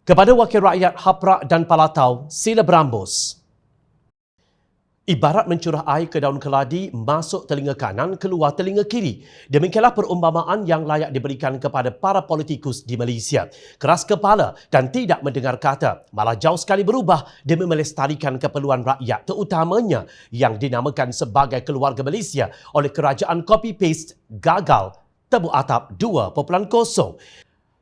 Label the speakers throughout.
Speaker 1: Kepada wakil rakyat Haprak dan Palatau, sila berambus. Ibarat mencurah air ke daun keladi, masuk telinga kanan, keluar telinga kiri. Demikianlah perumpamaan yang layak diberikan kepada para politikus di Malaysia. Keras kepala dan tidak mendengar kata, malah jauh sekali berubah demi melestarikan keperluan rakyat, terutamanya yang dinamakan sebagai keluarga Malaysia oleh kerajaan copy-paste gagal tebuk atap 2.0.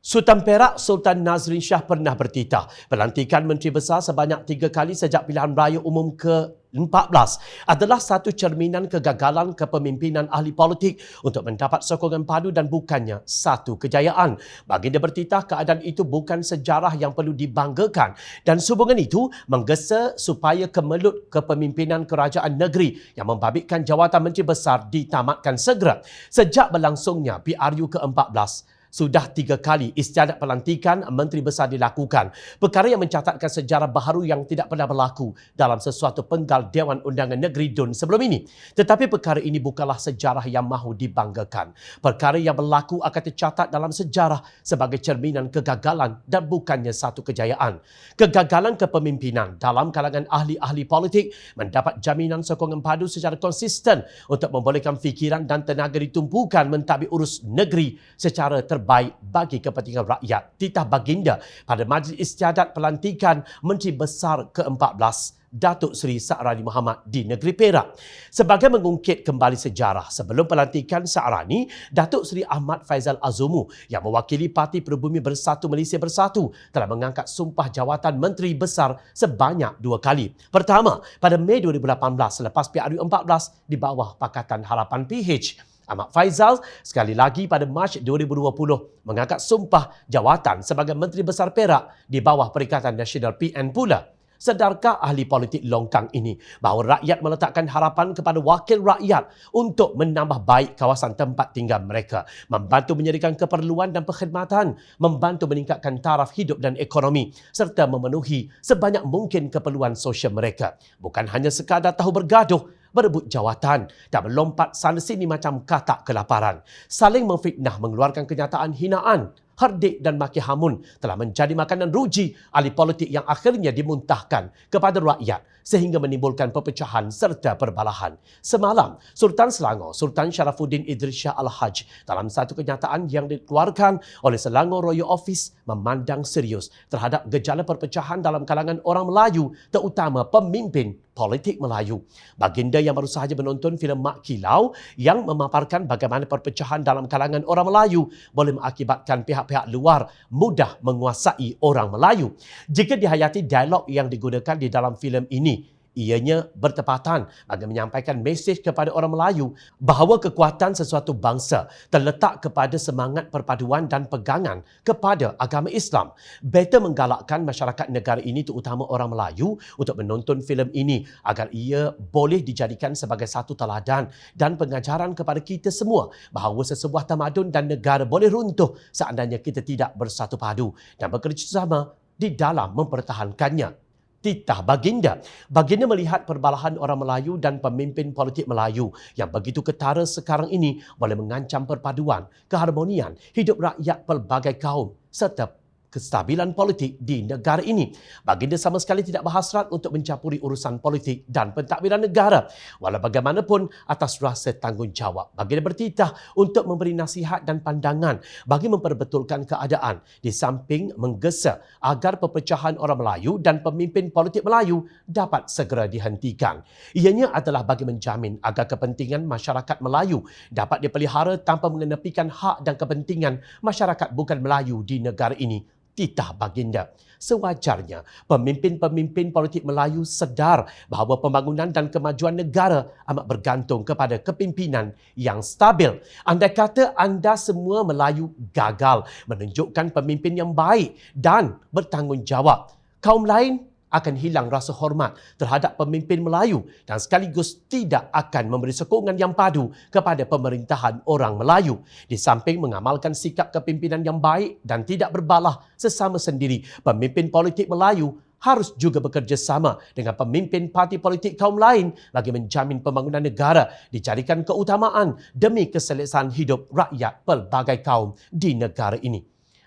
Speaker 1: Sultan Perak Sultan Nazrin Shah pernah bertitah pelantikan Menteri Besar sebanyak 3 kali sejak pilihan raya umum ke-14 adalah satu cerminan kegagalan kepemimpinan ahli politik untuk mendapat sokongan padu dan bukannya satu kejayaan. Baginda bertitah keadaan itu bukan sejarah yang perlu dibanggakan dan sehubungan itu menggesa supaya kemelut kepemimpinan kerajaan negeri yang membabitkan jawatan Menteri Besar ditamatkan segera. Sejak berlangsungnya PRU ke-14, sudah 3 kali istiadat pelantikan Menteri Besar dilakukan. Perkara yang mencatatkan sejarah baharu yang tidak pernah berlaku dalam sesuatu penggal Dewan Undangan Negeri DUN sebelum ini. Tetapi perkara ini bukanlah sejarah yang mahu dibanggakan. Perkara yang berlaku akan tercatat dalam sejarah sebagai cerminan kegagalan dan bukannya satu kejayaan. Kegagalan kepemimpinan dalam kalangan ahli-ahli politik mendapat jaminan sokongan padu secara konsisten untuk membolehkan fikiran dan tenaga ditumpukan mentadbir urus negeri secara terbaik bagi kepentingan rakyat. Titah baginda pada Majlis Istiadat Pelantikan Menteri Besar ke-14 Datuk Seri Sa'rani Muhammad di negeri Perak. Sebagai mengungkit kembali sejarah sebelum pelantikan Sa'rani, Datuk Seri Ahmad Faizal Azumu yang mewakili Parti Peribumi Bersatu Malaysia Bersatu telah mengangkat sumpah jawatan Menteri Besar sebanyak 2 kali. Pertama, pada Mei 2018 selepas PRU 14 di bawah Pakatan Harapan PH. Ahmad Faizal sekali lagi pada Mac 2020 mengangkat sumpah jawatan sebagai Menteri Besar Perak di bawah Perikatan Nasional PN pula. Sedarkah ahli politik longkang ini bahawa rakyat meletakkan harapan kepada wakil rakyat untuk menambah baik kawasan tempat tinggal mereka, membantu menyediakan keperluan dan perkhidmatan, membantu meningkatkan taraf hidup dan ekonomi serta memenuhi sebanyak mungkin keperluan sosial mereka. Bukan hanya sekadar tahu bergaduh, berebut jawatan dan melompat sana sini macam katak kelaparan. Saling memfitnah mengeluarkan kenyataan hinaan, herdik dan maki hamun telah menjadi makanan ruji ahli politik yang akhirnya dimuntahkan kepada rakyat sehingga menimbulkan perpecahan serta perbalahan. Semalam, Sultan Selangor, Sultan Sharafuddin Idris Shah Al-Haj dalam satu kenyataan yang dikeluarkan oleh Selangor Royal Office memandang serius terhadap gejala perpecahan dalam kalangan orang Melayu, terutama pemimpin politik Melayu. Baginda yang baru sahaja menonton filem Mak Kilau yang memaparkan bagaimana perpecahan dalam kalangan orang Melayu boleh mengakibatkan pihak-pihak luar mudah menguasai orang Melayu. Jika dihayati dialog yang digunakan di dalam filem ini, ianya bertepatan bagi menyampaikan mesej kepada orang Melayu bahawa kekuatan sesuatu bangsa terletak kepada semangat perpaduan dan pegangan kepada agama Islam. Beta menggalakkan masyarakat negara ini terutama orang Melayu untuk menonton filem ini agar ia boleh dijadikan sebagai satu teladan dan pengajaran kepada kita semua bahawa sesebuah tamadun dan negara boleh runtuh seandainya kita tidak bersatu padu dan bekerjasama di dalam mempertahankannya. Titah baginda. Baginda melihat perbalahan orang Melayu dan pemimpin politik Melayu yang begitu ketara sekarang ini boleh mengancam perpaduan, keharmonian, hidup rakyat pelbagai kaum serta kestabilan politik di negara ini. Baginda sama sekali tidak berhasrat untuk mencampuri urusan politik dan pentadbiran negara. Walau bagaimanapun atas rasa tanggungjawab, baginda bertitah untuk memberi nasihat dan pandangan bagi memperbetulkan keadaan di samping menggesa agar perpecahan orang Melayu dan pemimpin politik Melayu dapat segera dihentikan. Ianya adalah bagi menjamin agar kepentingan masyarakat Melayu dapat dipelihara tanpa mengenepikan hak dan kepentingan masyarakat bukan Melayu di negara ini. Titah baginda. Sewajarnya, pemimpin-pemimpin politik Melayu sedar bahawa pembangunan dan kemajuan negara amat bergantung kepada kepimpinan yang stabil. Andai kata anda semua Melayu gagal menunjukkan pemimpin yang baik dan bertanggungjawab, kaum lain akan hilang rasa hormat terhadap pemimpin Melayu dan sekaligus tidak akan memberi sokongan yang padu kepada pemerintahan orang Melayu. Di samping mengamalkan sikap kepimpinan yang baik dan tidak berbalah sesama sendiri, pemimpin politik Melayu harus juga bekerjasama dengan pemimpin parti politik kaum lain bagi menjamin pembangunan negara dijadikan keutamaan demi keselesaan hidup rakyat pelbagai kaum di negara ini.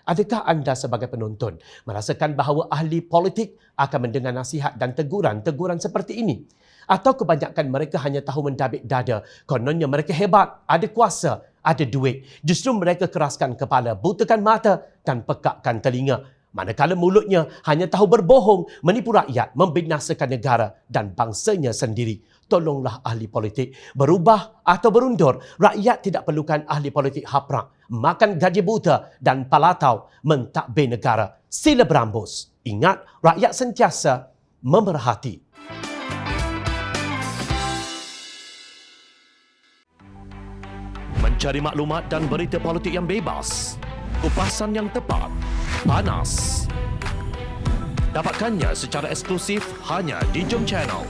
Speaker 1: Adakah anda sebagai penonton merasakan bahawa ahli politik akan mendengar nasihat dan teguran seperti ini? Atau kebanyakan mereka hanya tahu mendabik dada, kononnya mereka hebat, ada kuasa, ada duit. Justru mereka keraskan kepala, butakan mata dan pekakkan telinga. Manakala mulutnya hanya tahu berbohong, menipu rakyat, membinasakan negara dan bangsanya sendiri. Tolonglah ahli politik berubah atau berundur. Rakyat tidak perlukan ahli politik haprak, makan gaji buta dan palatau mentadbir negara. Sila berambus. Ingat, rakyat sentiasa memerhati. Mencari maklumat dan berita politik yang bebas, kupasan yang tepat, panas. Dapatkannya secara eksklusif hanya di Jom Channel.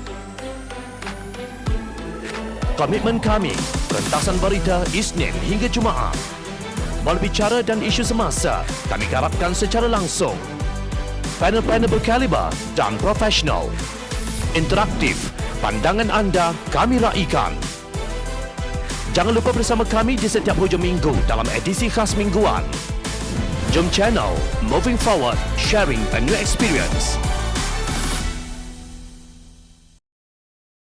Speaker 1: Komitmen kami, rentasan berita Isnin hingga Jumaat. Berbicara dan isu semasa, kami garapkan secara langsung. Panel-panel berkaliber dan profesional. Interaktif, pandangan anda kami raikan. Jangan lupa bersama kami di setiap hujung minggu dalam edisi khas mingguan. Jom Channel, moving forward, sharing a new experience.